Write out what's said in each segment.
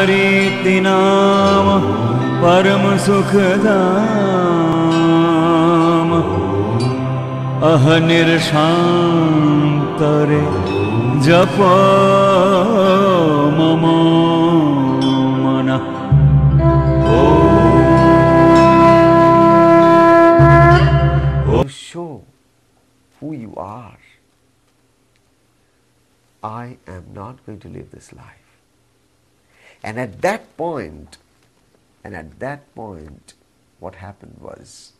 रीति नाम परम सुखदाम अहनिर्शान्तरे जप मम मनः। Show who you are. I am not going to live this life. And at that point, what happened was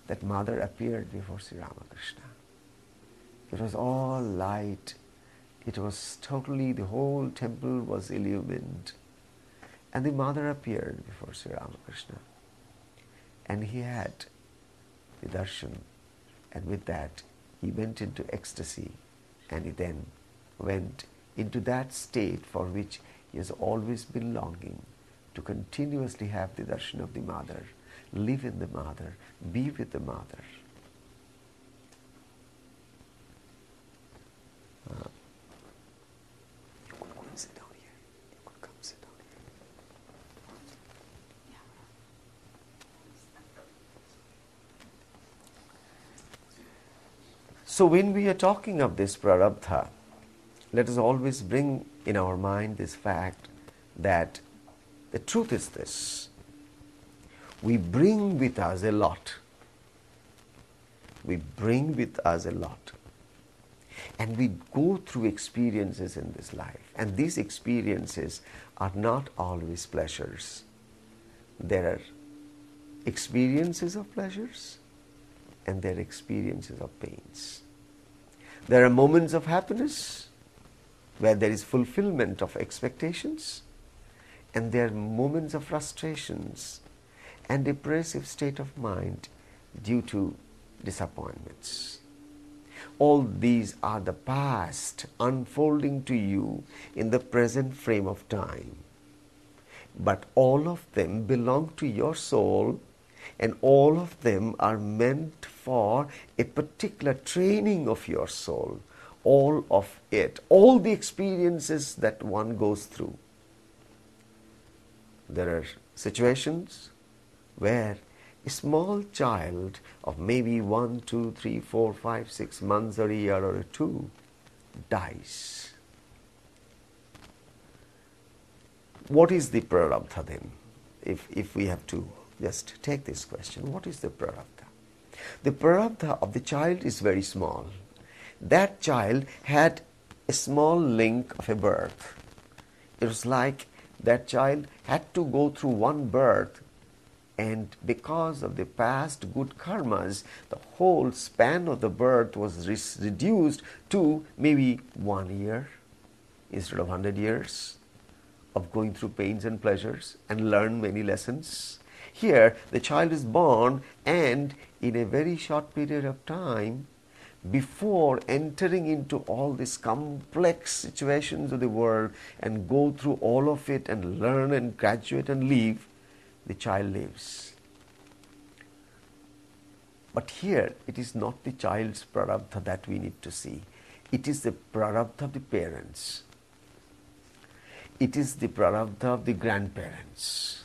that mother appeared before Sri Ramakrishna. It was all light. It was totally, the whole temple was illumined. And the mother appeared before Sri Ramakrishna. And he had the darshan. And with that, he went into ecstasy. And he then went into that state for which he has always been longing, to continuously have the darshan of the mother, live in the mother, be with the mother. You could go and sit down here. You could come sit down here. So when we are talking of this prarabdha, let us always bring in our mind this fact that the truth is this: we bring with us a lot. We bring with us a lot. And we go through experiences in this life. And these experiences are not always pleasures. There are experiences of pleasures and there are experiences of pains. There are moments of happiness where there is fulfillment of expectations, and there are moments of frustrations and depressive state of mind due to disappointments. All these are the past unfolding to you in the present frame of time. But all of them belong to your soul, and all of them are meant for a particular training of your soul. All of it, all the experiences that one goes through. There are situations where a small child of maybe 1, 2, 3, 4, 5, 6 months or a year or two dies. What is the prarabdha then? If we have to just take this question, what is the prarabdha? The prarabdha of the child is very small. That child had a small link of a birth. It was like that child had to go through one birth, and because of the past good karmas, the whole span of the birth was reduced to maybe 1 year instead of 100 years of going through pains and pleasures and learn many lessons. Here the child is born, and in a very short period of time, before entering into all these complex situations of the world and go through all of it and learn and graduate and leave, the child lives. But here it is not the child's prarabdha that we need to see. It is the prarabdha of the parents. It is the prarabdha of the grandparents.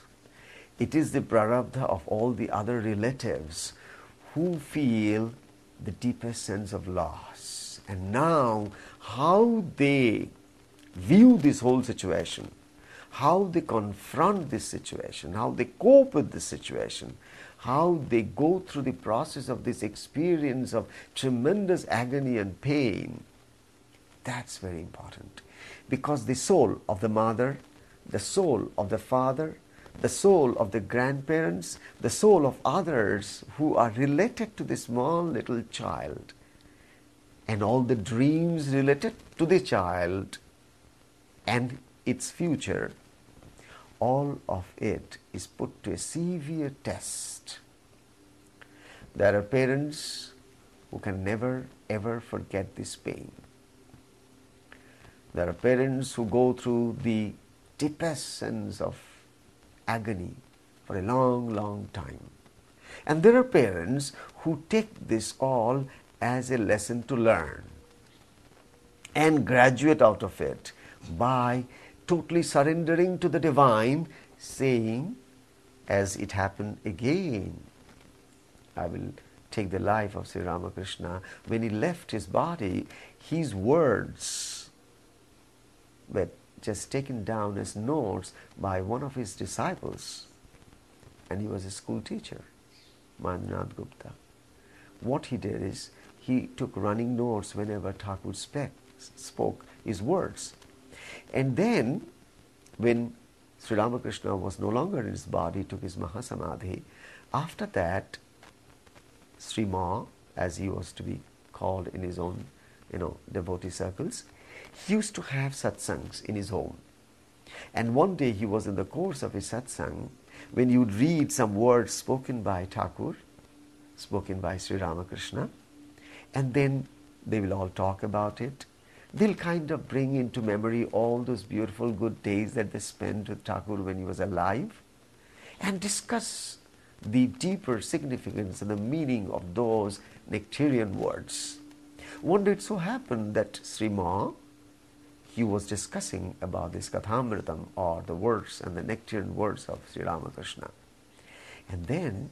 It is the prarabdha of all the other relatives who feel the deepest sense of loss. And now how they view this whole situation, how they confront this situation, how they cope with this situation, how they go through the process of this experience of tremendous agony and pain, that's very important. Because the soul of the mother, the soul of the father, the soul of the grandparents, the soul of others who are related to the small little child, and all the dreams related to the child and its future, all of it is put to a severe test. There are parents who can never ever forget this pain. There are parents who go through the deepest sense of agony for a long, long time. And there are parents who take this all as a lesson to learn and graduate out of it by totally surrendering to the divine, saying, as it happened again, I will take the life of Sri Ramakrishna. When he left his body, his words were just taken down as notes by one of his disciples, and he was a school teacher, Mannath Gupta. What he did is, he took running notes whenever Thakur spoke his words. And then, when Sri Ramakrishna was no longer in his body, took his Mahasamadhi, after that, Sri Ma, as he was to be called in his own, devotee circles, he used to have satsangs in his home. And one day he was in the course of his satsang, when you would read some words spoken by Thakur, spoken by Sri Ramakrishna, and then they will all talk about it. They'll kind of bring into memory all those beautiful good days that they spent with Thakur when he was alive, and discuss the deeper significance and the meaning of those nectarian words. One day it so happened that Sri Ma, he was discussing about this Kathamritam, or the words and the nectarian words of Sri Ramakrishna. And then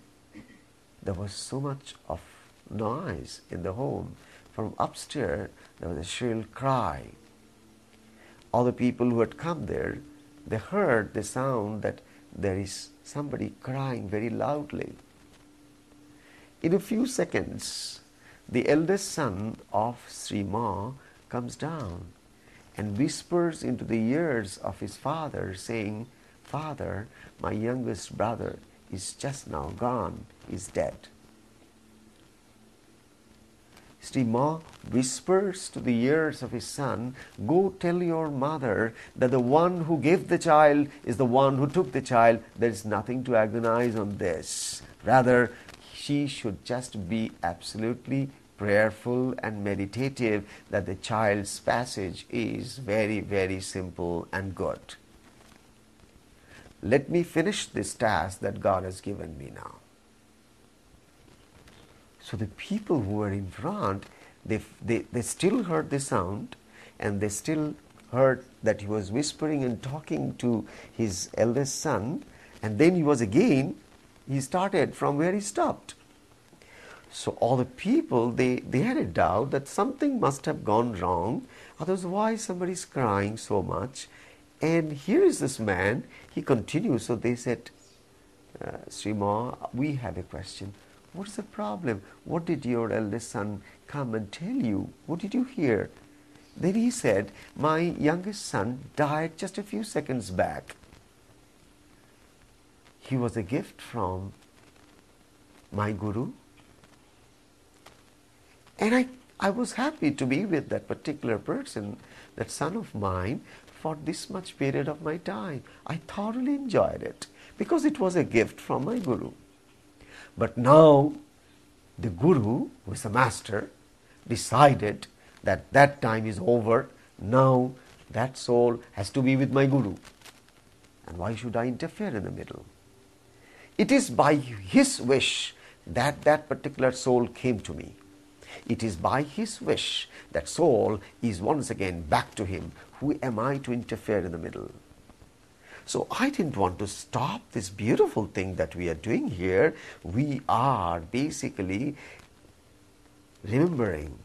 there was so much of noise in the home. From upstairs there was a shrill cry. All the people who had come there, they heard the sound that there is somebody crying very loudly. In a few seconds, the eldest son of Sri Ma comes down and whispers into the ears of his father, saying, "Father, my youngest brother is just now gone, is dead." Sri Ma whispers to the ears of his son, "Go tell your mother that the one who gave the child is the one who took the child. There is nothing to agonize on this. Rather, she should just be absolutely prayerful and meditative that the child's passage is very, very simple and good. Let me finish this task that God has given me now." So the people who were in front, they still heard the sound, and they still heard that he was whispering and talking to his eldest son, and then he started from where he stopped. So all the people, they had a doubt that something must have gone wrong, otherwise why somebody is crying so much. And here is this man, he continues. So they said, "Sri Ma, we have a question. What's the problem? What did your eldest son come and tell you? What did you hear?" Then he said, "My youngest son died just a few seconds back. He was a gift from my Guru. And I was happy to be with that particular person, that son of mine, for this much period of my time. I thoroughly enjoyed it because it was a gift from my Guru. But now the Guru, who is the master, decided that that time is over. Now that soul has to be with my Guru. And why should I interfere in the middle? It is by his wish that that particular soul came to me. It is by his wish that soul is once again back to him. Who am I to interfere in the middle?" So I didn't want to stop this beautiful thing that we are doing here. We are basically remembering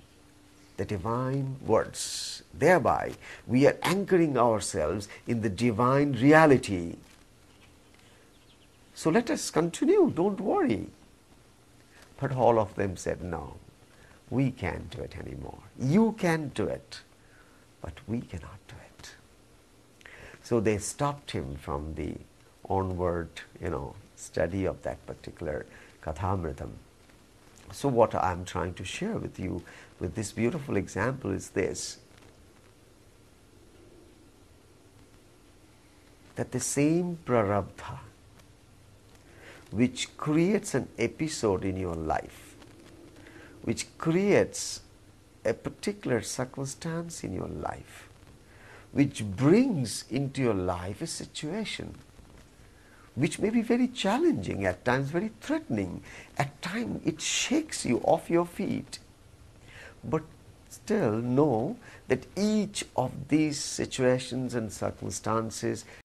the divine words. Thereby, we are anchoring ourselves in the divine reality. So let us continue, don't worry. But all of them said, "No, we can't do it anymore. You can do it, but we cannot do it." So they stopped him from the onward, study of that particular Kathamritam. So what I'm trying to share with you with this beautiful example is this, that the same prarabdha which creates an episode in your life, which creates a particular circumstance in your life, which brings into your life a situation which may be very challenging, at times very threatening, at times it shakes you off your feet. But still know that each of these situations and circumstances